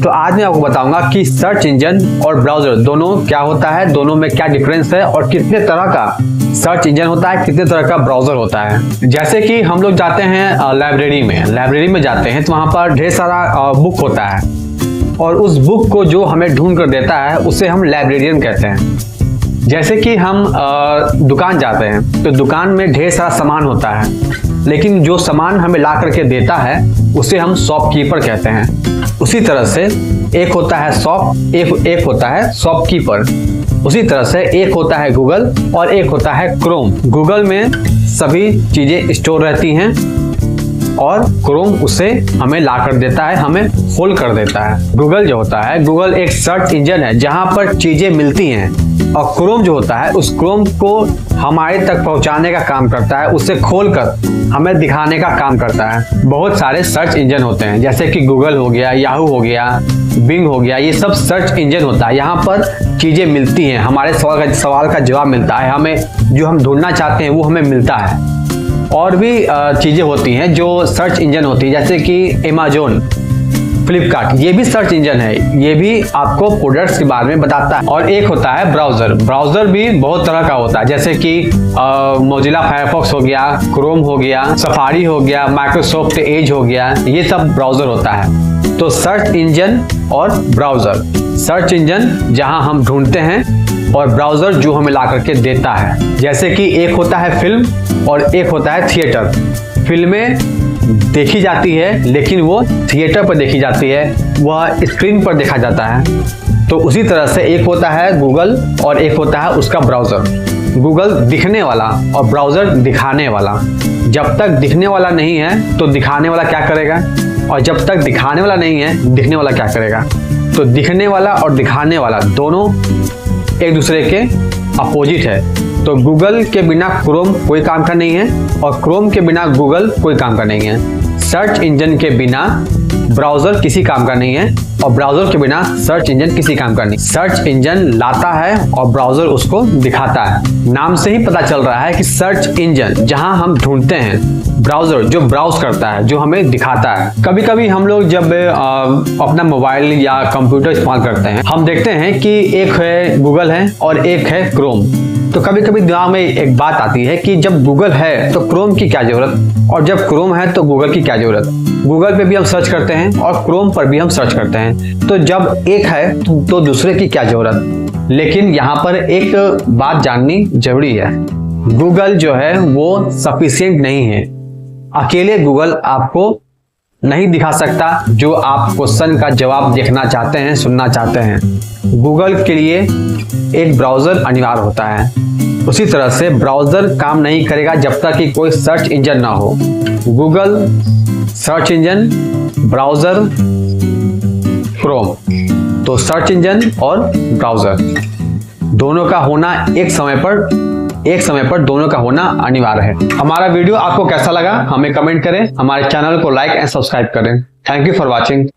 तो आज मैं आपको बताऊंगा कि सर्च इंजन और ब्राउजर दोनों क्या होता है, दोनों में क्या डिफरेंस है और कितने तरह का सर्च इंजन होता है, कितने तरह का ब्राउजर होता है। जैसे कि हम लोग जाते हैं लाइब्रेरी में जाते हैं तो वहां पर ढेर सारा बुक होता है और उस बुक को जो हमें ढूंढ कर देता है उसे हम लाइब्रेरियन कहते हैं। जैसे कि हम दुकान जाते हैं तो दुकान में ढेर सारा सामान होता है, लेकिन जो सामान हमें ला करके देता है उसे हम शॉपकीपर कहते हैं। उसी तरह से एक होता है एक होता है शॉपकीपर। उसी तरह से एक होता है गूगल और एक होता है क्रोम। गूगल में सभी चीजें स्टोर रहती हैं और क्रोम उसे हमें ला कर देता है, हमें खोल कर देता है। गूगल जो होता है, गूगल एक सर्च इंजन है जहां पर चीजें मिलती हैं, और क्रोम जो होता है उस क्रोम को हमारे तक पहुंचाने का काम करता है, उसे खोलकर हमें दिखाने का काम करता है। बहुत सारे सर्च इंजन होते हैं जैसे कि गूगल हो गया, याहू हो गया, बिंग हो गया, ये सब सर्च इंजन होता है। यहाँ पर चीजें मिलती हैं, हमारे सवाल का जवाब मिलता है, हमें जो हम ढूंढना चाहते हैं वो हमें मिलता है। और भी चीजें होती हैं जो सर्च इंजन होती है, जैसे कि अमेज़न, फ्लिपकार्ट, ये भी सर्च इंजन है, ये भी आपको प्रोडक्ट्स के बारे में बताता है। और एक होता है ब्राउजर भी बहुत तरह का होता है, जैसे कि मोजिला फायरफॉक्स हो गया, क्रोम हो गया, सफारी हो गया, माइक्रोसॉफ्ट एज हो गया, ये सब ब्राउजर होता है। तो सर्च इंजन और ब्राउजर, सर्च इंजन जहां हम ढूंढते हैं और ब्राउजर जो हमें ला करके देता है। जैसे कि एक होता है फिल्म और एक होता है थिएटर। फिल्में देखी जाती है लेकिन वो थिएटर पर देखी जाती है, वह स्क्रीन पर देखा जाता है। तो उसी तरह से एक होता है गूगल और एक होता है उसका ब्राउजर। गूगल दिखने वाला और ब्राउजर दिखाने वाला। जब तक दिखने वाला नहीं है तो दिखाने वाला क्या करेगा, और जब तक दिखाने वाला नहीं है दिखने वाला क्या करेगा। तो दिखने वाला और दिखाने वाला दोनों एक दूसरे के अपोजिट है। तो गूगल के बिना क्रोम कोई काम का नहीं है और क्रोम के बिना गूगल कोई काम का नहीं है। सर्च इंजन के बिना ब्राउजर किसी काम का नहीं है और ब्राउजर के बिना सर्च इंजन किसी काम का नहीं। सर्च इंजन लाता है और ब्राउजर उसको दिखाता है। नाम से ही पता चल रहा है कि सर्च इंजन जहां हम ढूंढते हैं, ब्राउजर जो ब्राउज करता है, जो हमें दिखाता है। कभी कभी हम लोग जब अपना मोबाइल या कंप्यूटर इस्तेमाल करते हैं, हम देखते हैं कि एक है गूगल है और एक है क्रोम। तो कभी कभी दिमाग में एक बात आती है कि जब गूगल है तो क्रोम की क्या जरूरत, और जब क्रोम है तो गूगल की क्या जरूरत। गूगल पे भी हम सर्च करते हैं और क्रोम पर भी हम सर्च करते हैं, तो जब एक है तो दूसरे की क्या जरूरत। लेकिन यहाँ पर एक बात जाननी जरूरी है, गूगल जो है वो सफिशिएंट नहीं है। अकेले गूगल आपको नहीं दिखा सकता जो आप क्वेश्चन का जवाब देखना चाहते हैं, सुनना चाहते हैं। गूगल के लिए एक ब्राउजर अनिवार्य होता है। उसी तरह से ब्राउजर काम नहीं करेगा जब तक कि कोई सर्च इंजन ना हो। Google, search engine, browser, Chrome. तो सर्च इंजन और ब्राउजर दोनों का होना एक समय पर दोनों का होना अनिवार्य है। हमारा वीडियो आपको कैसा लगा हमें कमेंट करें, हमारे चैनल को लाइक एंड सब्सक्राइब करें। Thank you for watching.